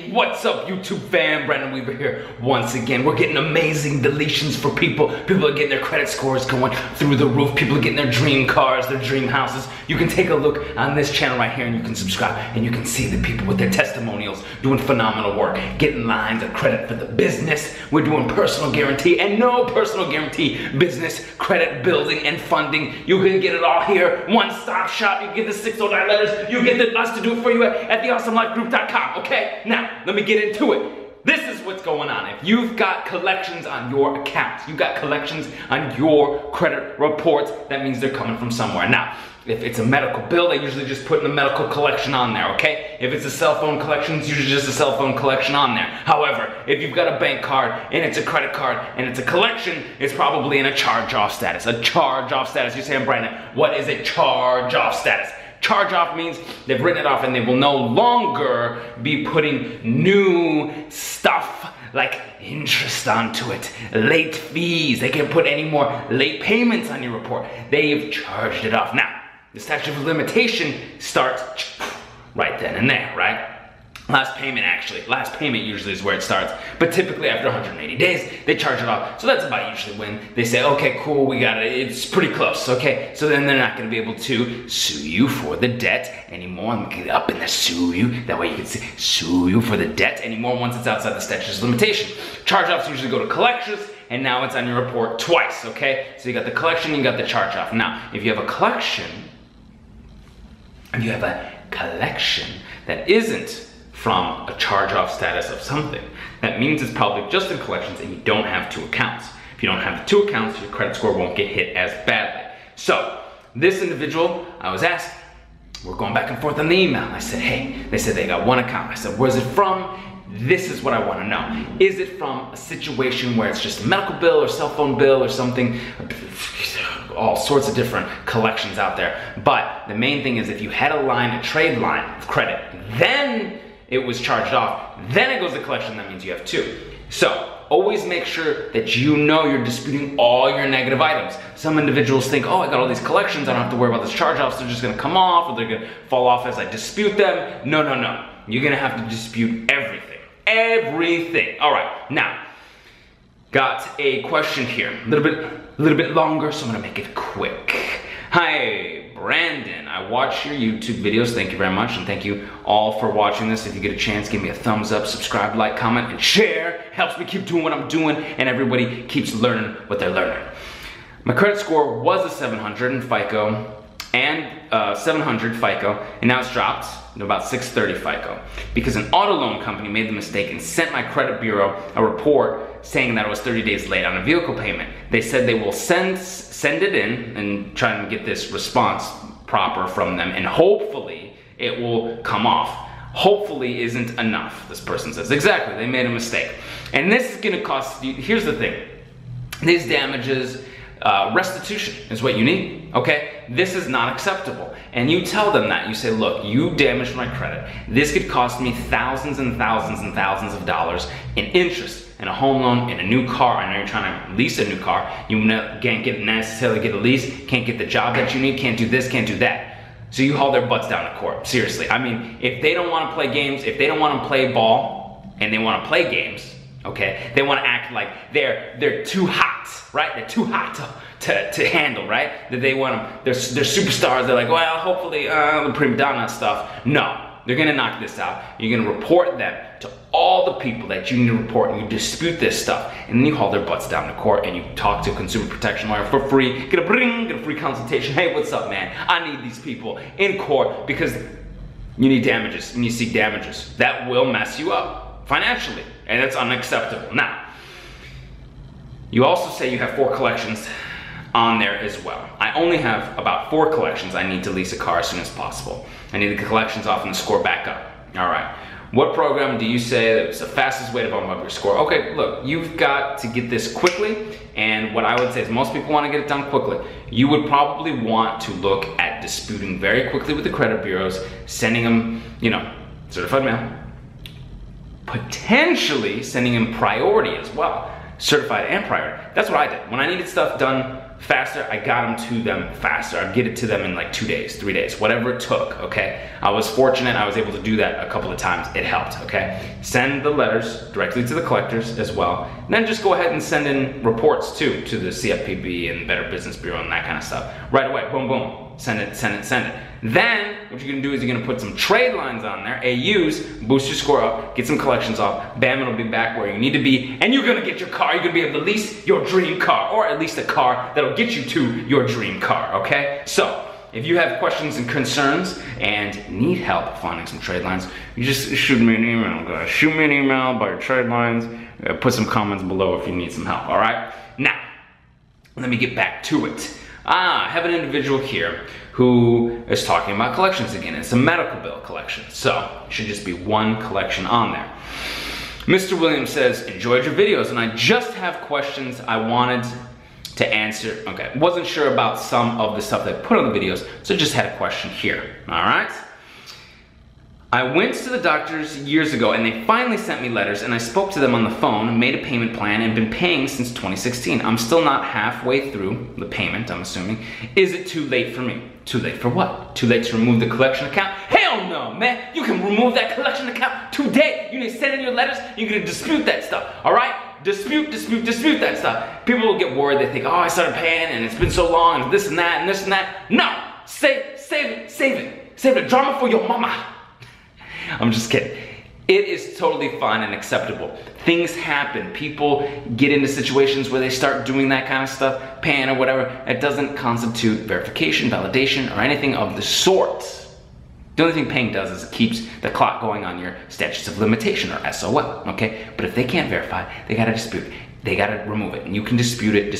Hey, what's up YouTube fam? Brandon Weaver here once again. We're getting amazing deletions for people. People are getting their credit scores going through the roof. People are getting their dream cars, their dream houses. You can take a look on this channel right here and you can subscribe and you can see the people with their testimonials doing phenomenal work, getting lines of credit for the business. We're doing personal guarantee and no personal guarantee business, credit building and funding. You can get it all here. One-stop shop. You get the 609 letters. You get us to do it for you at theawesomelifegroup.com, okay? Now, let me get into it. This is what's going on. If you've got collections on your accounts, you've got collections on your credit reports, that means they're coming from somewhere. Now, if it's a medical bill, they usually just put in the medical collection on there, okay? If it's a cell phone collection, it's usually just a cell phone collection on there. However, if you've got a bank card and it's a credit card and it's a collection, it's probably in a charge-off status. A charge-off status. You're saying, Brandon, what is a charge-off status? Charge-off means they've written it off and they will no longer be putting new stuff like interest onto it, late fees. They can't put any more late payments on your report. They've charged it off. Now, the statute of limitation starts right then and there, right? Last payment usually is where it starts, but typically after 180 days, they charge it off. So that's about usually when they say, okay, cool, we got it, it's pretty close, okay? So then they're not gonna be able to sue you for the debt anymore. I'm gonna get up in there, sue you. That way you can say, sue you for the debt anymore once it's outside the statute of limitation. Charge-offs usually go to collections, and now it's on your report twice, okay? So you got the collection, you got the charge-off. Now, if you have a collection, that isn't from a charge-off status of something, that means it's probably just in collections and you don't have two accounts. If you don't have the two accounts, your credit score won't get hit as badly. So, this individual, I was asked, we're going back and forth on the email. I said, hey, they said they got one account. I said, where's it from? This is what I want to know. Is it from a situation where it's just a medical bill or cell phone bill or something? All sorts of different collections out there. But the main thing is if you had a trade line of credit, then it was charged off, then it goes to collection, that means you have two. So, always make sure that you know you're disputing all your negative items. Some individuals think, oh, I got all these collections, I don't have to worry about this charge-offs, they're just gonna come off, or they're gonna fall off as I dispute them. No, no, no. You're gonna have to dispute everything. Everything. All right, now, got a question here. A little bit longer, so I'm gonna make it quick. Hi, Brandon. I watch your YouTube videos. Thank you very much, and thank you all for watching this. If you get a chance, give me a thumbs up, subscribe, like, comment, and share. Helps me keep doing what I'm doing, and everybody keeps learning what they're learning. My credit score was a 700 in FICO, and 700 FICO, and now it's dropped to about 630 FICO because an auto loan company made the mistake and sent my credit bureau a report saying that I was 30 days late on a vehicle payment. They said they will send it in and try and get this response proper from them, and hopefully it will come off. Hopefully isn't enough, this person says. Exactly, they made a mistake. And this is gonna cost you, here's the thing, these damages, restitution is what you need, okay? This is not acceptable. And you tell them that. You say, look, you damaged my credit. This could cost me thousands and thousands and thousands of dollars in interest, in a home loan, in a new car. I know you're trying to lease a new car. You can't necessarily get a lease, can't get the job that you need, can't do this, can't do that. So you haul their butts down to court, seriously. I mean, if they don't want to play games, if they don't want to play ball, and they want to play games, okay? They want to act like they're too hot, right? They're too hot to handle, right? That they want them, they're superstars. They're like, well, hopefully the prima donna stuff. No, they're gonna knock this out. You're gonna report them to all the people that you need to report, and you dispute this stuff, and then you haul their butts down to court and you talk to a consumer protection lawyer for free. Get a free consultation. Hey, what's up, man? I need these people in court because you need damages and you seek damages. That will mess you up financially, and that's unacceptable. Now, you also say you have 4 collections on there as well. I only have about 4 collections. I need to lease a car as soon as possible. I need the collections off and the score back up. All right. What program do you say that is the fastest way to bump up your score? Okay, look, you've got to get this quickly, and what I would say is most people want to get it done quickly. You would probably want to look at disputing very quickly with the credit bureaus, sending them, you know, certified mail, potentially sending them priority as well. certified and priority. That's what I did. When I needed stuff done faster, I got them to them faster. I'd get it to them in like 2 days, 3 days, whatever it took, okay? I was fortunate, I was able to do that a couple of times. It helped, okay? Send the letters directly to the collectors as well. And then just go ahead and send in reports too, to the CFPB and Better Business Bureau and that kind of stuff. Right away, boom, boom. Send it, send it, send it. Then, what you're gonna do is you're gonna put some trade lines on there, AUs, boost your score up, get some collections off, bam, it'll be back where you need to be, and you're gonna get your car. You're gonna be able to lease your dream car, or at least a car that'll get you to your dream car, okay? So, if you have questions and concerns and need help finding some trade lines, you just shoot me an email, guys. Shoot me an email about your trade lines, put some comments below if you need some help, all right? Now, let me get back to it. I have an individual here who is talking about collections again. It's a medical bill collection, so it should just be one collection on there. Mr. Williams says, enjoyed your videos, and I just have questions I wanted to answer. Okay, wasn't sure about some of the stuff that I put on the videos, so just had a question here, all right? I went to the doctors years ago and they finally sent me letters, and I spoke to them on the phone, made a payment plan, and been paying since 2016. I'm still not halfway through the payment, I'm assuming. Is it too late for me? Too late for what? Too late to remove the collection account? Hell no, man! You can remove that collection account today! You need to send in your letters, you're gonna dispute that stuff, alright? Dispute that stuff. People will get worried, they think, oh, I started paying and it's been so long, and this and that, and this and that. No! Save it. Save the drama for your mama. I'm just kidding. It is totally fine and acceptable. Things happen. People get into situations where they start doing that kind of stuff, paying or whatever. It doesn't constitute verification, validation, or anything of the sort. The only thing paying does is it keeps the clock going on your statutes of limitation, or SOL, okay? But if they can't verify, they gotta dispute it. They gotta remove it, and you can dispute it.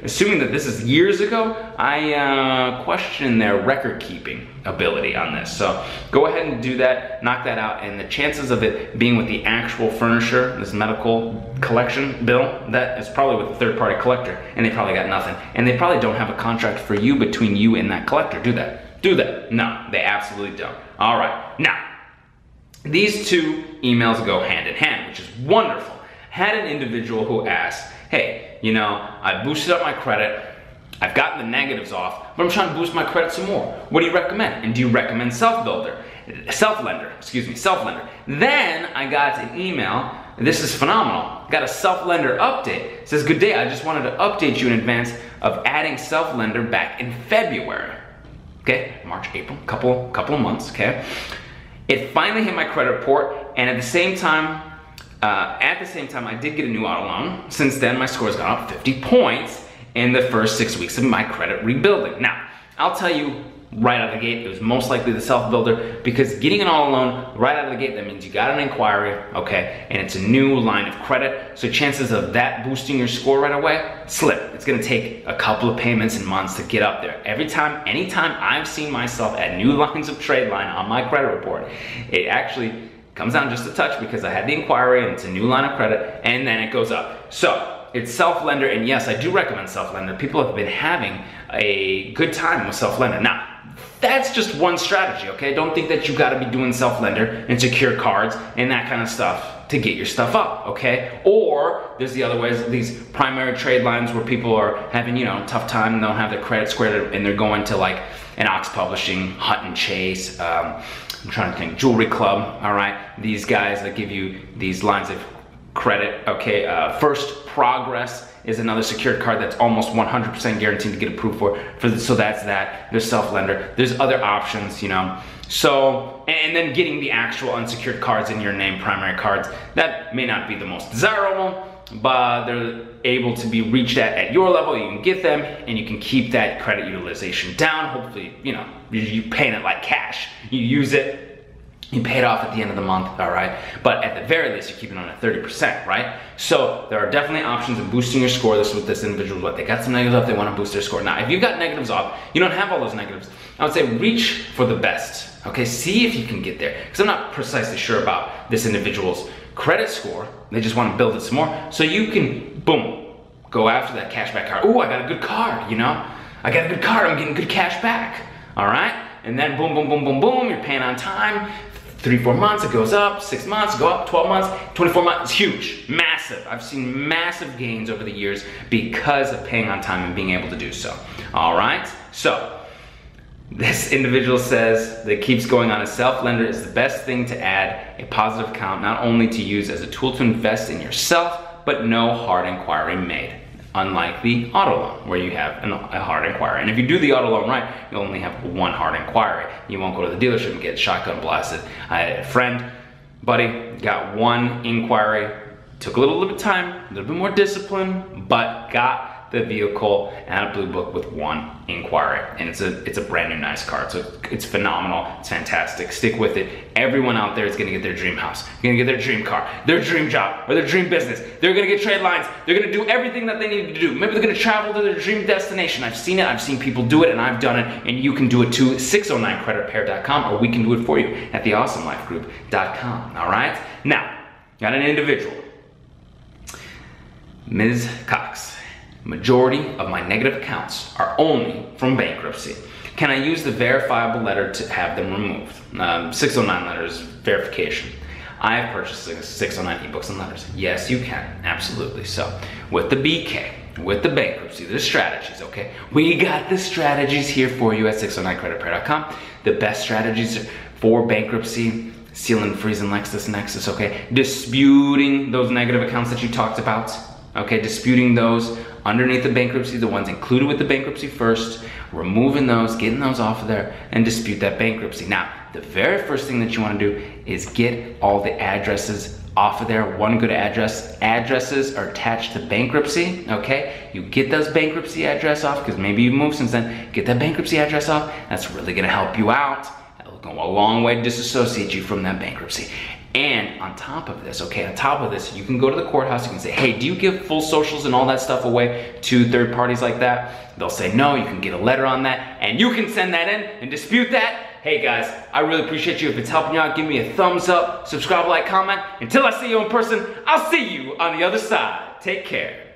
Assuming that this is years ago, I question their record-keeping ability on this. So go ahead and do that, knock that out, and the chances of it being with the actual furnisher, this medical collection bill, that is probably with a third-party collector, and they probably got nothing. And they probably don't have a contract for you between you and that collector. Do that. Do that. No, they absolutely don't. All right. Now, these two emails go hand in hand, which is wonderful. Had an individual who asked, hey, you know, I boosted up my credit, I've gotten the negatives off, but I'm trying to boost my credit some more. What do you recommend? And do you recommend self-lender? Then I got an email, and this is phenomenal, got a self-lender update. It says, good day, I just wanted to update you in advance of adding self-lender back in February. Okay, March, April, couple of months, okay? It finally hit my credit report, and at the same time, I did get a new auto loan. Since then, my score's gone up 50 points in the first 6 weeks of my credit rebuilding. Now, I'll tell you right out of the gate, it was most likely the self-builder, because getting an auto loan right out of the gate, that means you got an inquiry, okay, and it's a new line of credit, so chances of that boosting your score right away, slip. It's gonna take a couple of payments and months to get up there. Anytime I've seen myself add new lines of trade line on my credit report, it actually comes down just a touch because I had the inquiry and it's a new line of credit, and then it goes up. So it's self-lender, and yes, I do recommend self-lender. People have been having a good time with self-lender. Now, that's just one strategy, okay? Don't think that you gotta be doing self-lender and secure cards and that kind of stuff to get your stuff up, okay? Or there's the other ways, these primary trade lines where people are having, you know, a tough time and don't have their credit squared, and they're going to like an Ox Publishing, Hunt and Chase, I'm trying to think, Jewelry Club, all right? These guys that give you these lines of credit, okay? First Progress is another secured card that's almost 100% guaranteed to get approved so that's that. There's self-lender. There's other options, you know? So, and then getting the actual unsecured cards in your name, primary cards, that may not be the most desirable, but they're able to be reached at your level. You can get them, and you can keep that credit utilization down. Hopefully, you know, you're paying it like cash. You use it, you pay it off at the end of the month, all right? But at the very least, you're keeping it on at 30%, right? So there are definitely options of boosting your score. This is what this individual, what they got some negatives off, they want to boost their score. Now, if you've got negatives off, you don't have all those negatives, I would say reach for the best, okay? See if you can get there, because I'm not precisely sure about this individual's credit score. They just want to build it some more. So you can, boom, go after that cashback card. Ooh, I got a good card, you know? I got a good card, I'm getting good cash back, all right? And then boom, boom, boom, boom, boom, you're paying on time. 3-4 months, it goes up, 6 months, go up, 12 months, 24 months, it's huge, massive. I've seen massive gains over the years because of paying on time and being able to do so. All right, so this individual says that keeps going on, a self-lender is the best thing to add a positive account, not only to use as a tool to invest in yourself, but no hard inquiry made. Unlike the auto loan, where you have a hard inquiry. And if you do the auto loan right, you only have one hard inquiry. You won't go to the dealership and get shotgun blasted. I had a friend, buddy, got one inquiry, took a little bit of time, a little bit more discipline, but got the vehicle and a blue book with one inquiry. And it's a brand new nice car. So it's phenomenal, it's fantastic. Stick with it. Everyone out there is gonna get their dream house, gonna get their dream car, their dream job, or their dream business. They're gonna get trade lines. They're gonna do everything that they need to do. Maybe they're gonna travel to their dream destination. I've seen it, I've seen people do it, and I've done it, and you can do it too. 609creditrepair.com, or we can do it for you at theawesomelifegroup.com, all right? Now, got an individual, Ms. Cox. Majority of my negative accounts are only from bankruptcy. Can I use the verifiable letter to have them removed? 609 letters, verification. I have purchased 609 ebooks and letters. Yes, you can, absolutely. So, with the BK, with the bankruptcy, there's strategies, okay? We got the strategies here for you at 609creditrepair.com. The best strategies for bankruptcy, sealing, freezing, LexisNexis, okay? Disputing those negative accounts that you talked about, okay? Disputing those underneath the bankruptcy, the ones included with the bankruptcy first, removing those, getting those off of there, and dispute that bankruptcy. Now, the very first thing that you want to do is get all the addresses off of there. One good addresses are attached to bankruptcy, okay? You get those bankruptcy address off, because maybe you've moved since then. Get that bankruptcy address off. That's really going to help you out. That'll go a long way to disassociate you from that bankruptcy. And on top of this, okay, on top of this, you can go to the courthouse, you can say, hey, do you give full socials and all that stuff away to third parties like that? They'll say no, you can get a letter on that, and you can send that in and dispute that. Hey guys, I really appreciate you. If it's helping you out, give me a thumbs up, subscribe, like, comment. Until I see you in person, I'll see you on the other side. Take care.